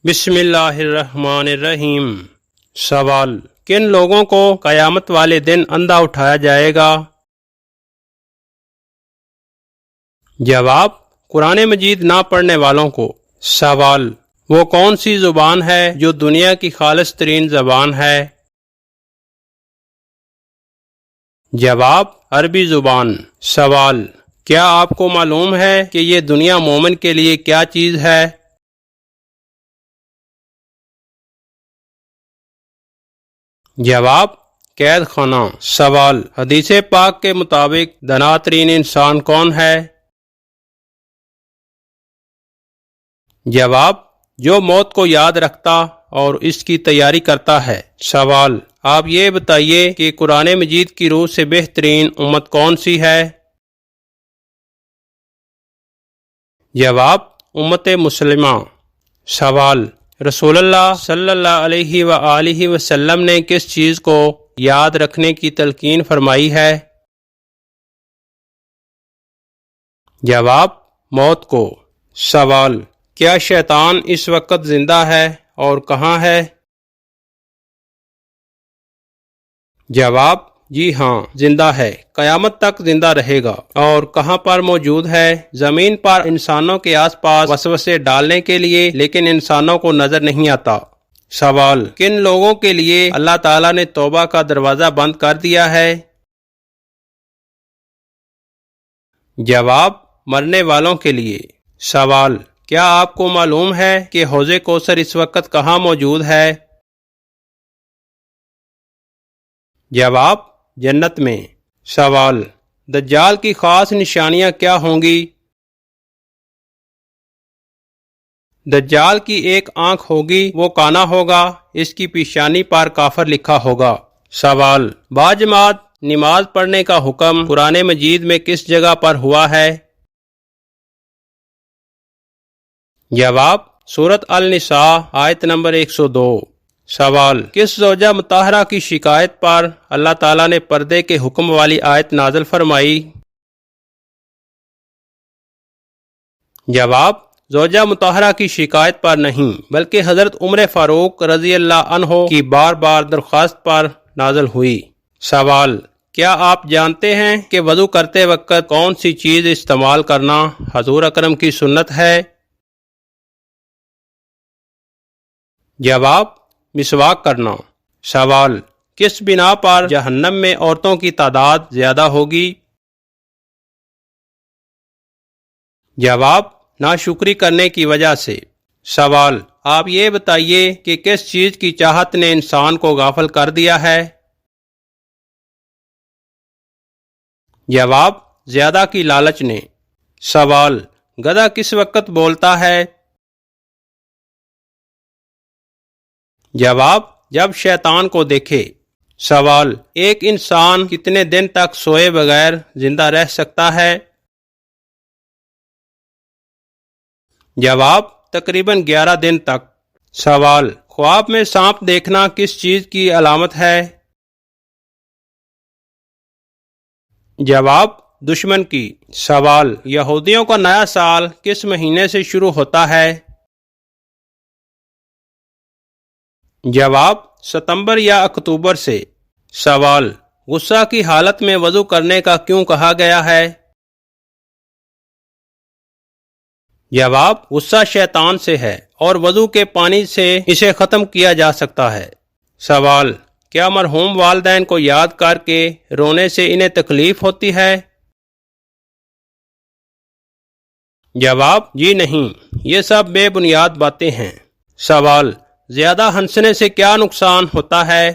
بسم اللہ الرحمن الرحیم۔ سوال: کن لوگوں کو قیامت والے دن اندھا اٹھایا جائے گا؟ جواب: قرآن مجید نہ پڑھنے والوں کو۔ سوال: وہ کون سی زبان ہے جو دنیا کی خالص ترین زبان ہے؟ جواب: عربی زبان۔ سوال: کیا آپ کو معلوم ہے کہ یہ دنیا مومن کے لیے کیا چیز ہے؟ جواب: قید خانہ۔ سوال: حدیث پاک کے مطابق دنا ترین انسان کون ہے؟ جواب: جو موت کو یاد رکھتا اور اس کی تیاری کرتا ہے۔ سوال: آپ یہ بتائیے کہ قرآن مجید کی روح سے بہترین امت کون سی ہے؟ جواب: امت مسلمہ۔ سوال: رسول اللہ صلی اللہ علیہ وآلہ وسلم نے کس چیز کو یاد رکھنے کی تلقین فرمائی ہے؟ جواب: موت کو۔ سوال: کیا شیطان اس وقت زندہ ہے اور کہاں ہے؟ جواب: جی ہاں، زندہ ہے، قیامت تک زندہ رہے گا۔ اور کہاں پر موجود ہے؟ زمین پر انسانوں کے آس پاس وسوسے ڈالنے کے لیے، لیکن انسانوں کو نظر نہیں آتا۔ سوال: کن لوگوں کے لیے اللہ تعالیٰ نے توبہ کا دروازہ بند کر دیا ہے؟ جواب: مرنے والوں کے لیے۔ سوال: کیا آپ کو معلوم ہے کہ حوض کوثر اس وقت کہاں موجود ہے؟ جواب: جنت میں۔ سوال: دجال کی خاص نشانیاں کیا ہوں گی؟ دجال کی ایک آنکھ ہوگی، وہ کانا ہوگا، اس کی پیشانی پر کافر لکھا ہوگا۔ سوال: باجماعت نماز پڑھنے کا حکم قرآن مجید میں کس جگہ پر ہوا ہے؟ جواب: سورۃ النساء آیت نمبر 102۔ سوال: کس زوجہ مطہرہ کی شکایت پر اللہ تعالیٰ نے پردے کے حکم والی آیت نازل فرمائی؟ جواب: زوجہ مطہرہ کی شکایت پر نہیں، بلکہ حضرت عمر فاروق رضی اللہ عنہ کی بار بار درخواست پر نازل ہوئی۔ سوال: کیا آپ جانتے ہیں کہ وضو کرتے وقت کون سی چیز استعمال کرنا حضور اکرم کی سنت ہے؟ جواب: مسواک کرنا۔ سوال: کس بنا پر جہنم میں عورتوں کی تعداد زیادہ ہوگی؟ جواب: ناشکری کرنے کی وجہ سے۔ سوال: آپ یہ بتائیے کہ کس چیز کی چاہت نے انسان کو غافل کر دیا ہے؟ جواب: زیادہ کی لالچ نے۔ سوال: گدھا کس وقت بولتا ہے؟ جواب: جب شیطان کو دیکھے۔ سوال: ایک انسان کتنے دن تک سوئے بغیر زندہ رہ سکتا ہے؟ جواب: تقریباً 11 دن تک۔ سوال: خواب میں سانپ دیکھنا کس چیز کی علامت ہے؟ جواب: دشمن کی۔ سوال: یہودیوں کا نیا سال کس مہینے سے شروع ہوتا ہے؟ جواب: ستمبر یا اکتوبر سے۔ سوال: غصہ کی حالت میں وضو کرنے کا کیوں کہا گیا ہے؟ جواب: غصہ شیطان سے ہے اور وضو کے پانی سے اسے ختم کیا جا سکتا ہے۔ سوال: کیا مرحوم والدین کو یاد کر کے رونے سے انہیں تکلیف ہوتی ہے؟ جواب: جی نہیں، یہ سب بے بنیاد باتیں ہیں۔ سوال: زیادہ ہنسنے سے کیا نقصان ہوتا ہے؟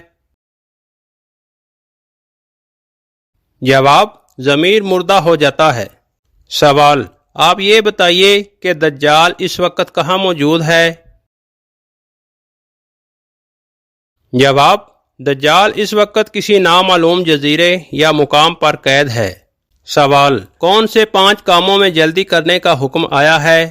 جواب: ضمیر مردہ ہو جاتا ہے۔ سوال: آپ یہ بتائیے کہ دجال اس وقت کہاں موجود ہے؟ جواب: دجال اس وقت کسی نامعلوم جزیرے یا مقام پر قید ہے۔ سوال: کون سے 5 کاموں میں جلدی کرنے کا حکم آیا ہے؟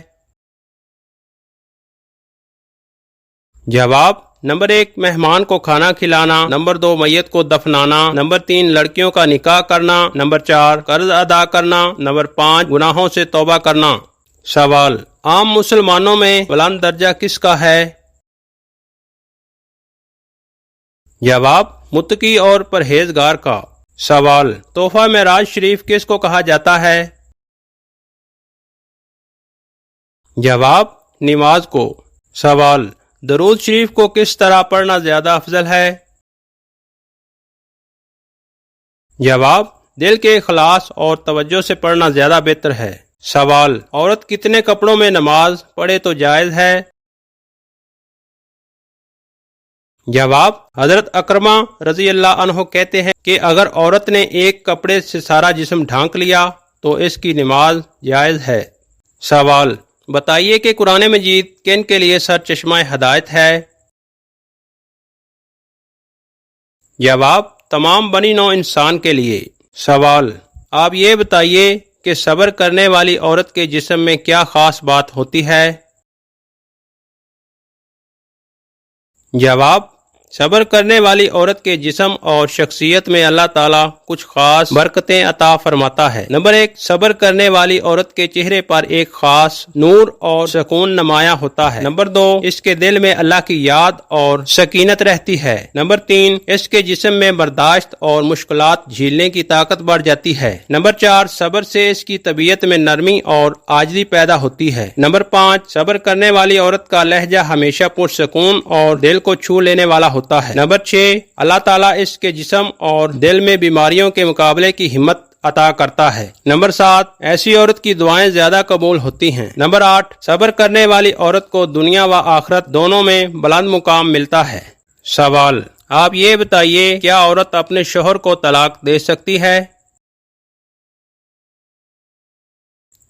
جواب: نمبر 1 مہمان کو کھانا کھلانا، نمبر 2 میت کو دفنانا، نمبر 3 لڑکیوں کا نکاح کرنا، نمبر 4 قرض ادا کرنا، نمبر 5 گناہوں سے توبہ کرنا۔ سوال: عام مسلمانوں میں بلند درجہ کس کا ہے؟ جواب متقی اور پرہیزگار کا۔ سوال تحفہ معراج شریف کس کو کہا جاتا ہے؟ جواب نماز کو۔ سوال درود شریف کو کس طرح پڑھنا زیادہ افضل ہے؟ جواب دل کے اخلاص اور توجہ سے پڑھنا زیادہ بہتر ہے۔ سوال عورت کتنے کپڑوں میں نماز پڑھے تو جائز ہے؟ جواب حضرت اکرمہ رضی اللہ عنہ کہتے ہیں کہ اگر عورت نے ایک کپڑے سے سارا جسم ڈھانک لیا تو اس کی نماز جائز ہے۔ سوال بتائیے کہ قرآن مجید کن کے لیے سر چشمہ ہدایت ہے؟ جواب تمام بنی نوع انسان کے لیے۔ سوال آپ یہ بتائیے کہ صبر کرنے والی عورت کے جسم میں کیا خاص بات ہوتی ہے؟ جواب صبر کرنے والی عورت کے جسم اور شخصیت میں اللہ تعالیٰ کچھ خاص برکتیں عطا فرماتا ہے۔ نمبر 1 صبر کرنے والی عورت کے چہرے پر ایک خاص نور اور سکون نمایاں ہوتا ہے۔ نمبر 2 اس کے دل میں اللہ کی یاد اور سکینت رہتی ہے۔ نمبر 3 اس کے جسم میں برداشت اور مشکلات جھیلنے کی طاقت بڑھ جاتی ہے۔ نمبر 4 صبر سے اس کی طبیعت میں نرمی اور عاجزی پیدا ہوتی ہے۔ نمبر 5 صبر کرنے والی عورت کا لہجہ ہمیشہ پرسکون اور دل کو چھو لینے والا ہوتا ہے۔ نمبر 6 اللہ تعالیٰ اس کے جسم اور دل میں بیماریوں کے مقابلے کی ہمت عطا کرتا ہے۔ نمبر 7 ایسی عورت کی دعائیں زیادہ قبول ہوتی ہیں۔ نمبر 8 صبر کرنے والی عورت کو دنیا و آخرت دونوں میں بلند مقام ملتا ہے۔ سوال آپ یہ بتائیے کیا عورت اپنے شوہر کو طلاق دے سکتی ہے؟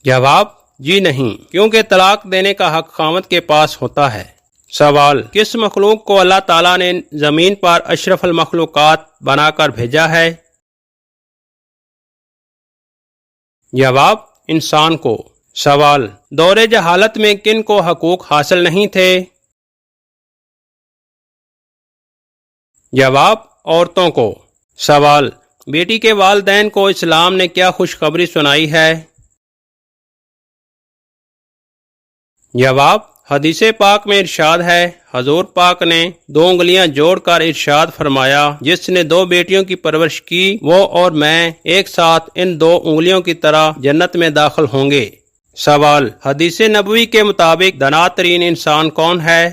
جواب جی نہیں، کیونکہ طلاق دینے کا حق خاوند کے پاس ہوتا ہے۔ سوال کس مخلوق کو اللہ تعالیٰ نے زمین پر اشرف المخلوقات بنا کر بھیجا ہے؟ جواب انسان کو۔ سوال دور جہالت میں کن کو حقوق حاصل نہیں تھے؟ جواب عورتوں کو۔ سوال بیٹی کے والدین کو اسلام نے کیا خوشخبری سنائی ہے؟ جواب حدیث پاک میں ارشاد ہے، حضور پاک نے 2 انگلیاں جوڑ کر ارشاد فرمایا، جس نے 2 بیٹیوں کی پرورش کی وہ اور میں ایک ساتھ ان 2 انگلیوں کی طرح جنت میں داخل ہوں گے۔ سوال حدیث نبوی کے مطابق دنا ترین انسان کون ہے؟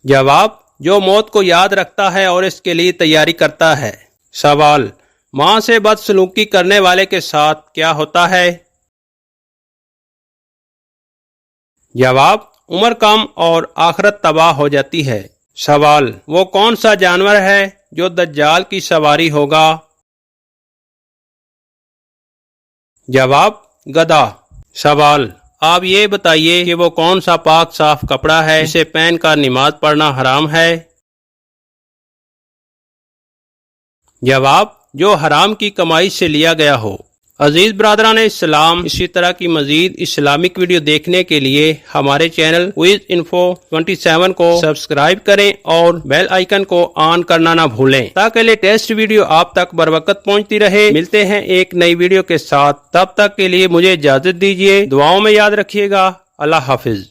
جواب جو موت کو یاد رکھتا ہے اور اس کے لیے تیاری کرتا ہے۔ سوال ماں سے بدسلوکی کرنے والے کے ساتھ کیا ہوتا ہے؟ جواب عمر کم اور آخرت تباہ ہو جاتی ہے۔ سوال وہ کون سا جانور ہے جو دجال کی سواری ہوگا؟ جواب گدھا۔ سوال آپ یہ بتائیے کہ وہ کون سا پاک صاف کپڑا ہے جسے پہن کر نماز پڑھنا حرام ہے؟ جواب جو حرام کی کمائی سے لیا گیا ہو۔ عزیز برادران اسلام، اسی طرح کی مزید اسلامک ویڈیو دیکھنے کے لیے ہمارے چینل کوئز انفو 27 کو سبسکرائب کریں اور بیل آئیکن کو آن کرنا نہ بھولیں تاکہ لیٹسٹ ویڈیو آپ تک بر وقت پہنچتی رہے۔ ملتے ہیں ایک نئی ویڈیو کے ساتھ، تب تک کے لیے مجھے اجازت دیجیے، دعاؤں میں یاد رکھیے گا۔ اللہ حافظ۔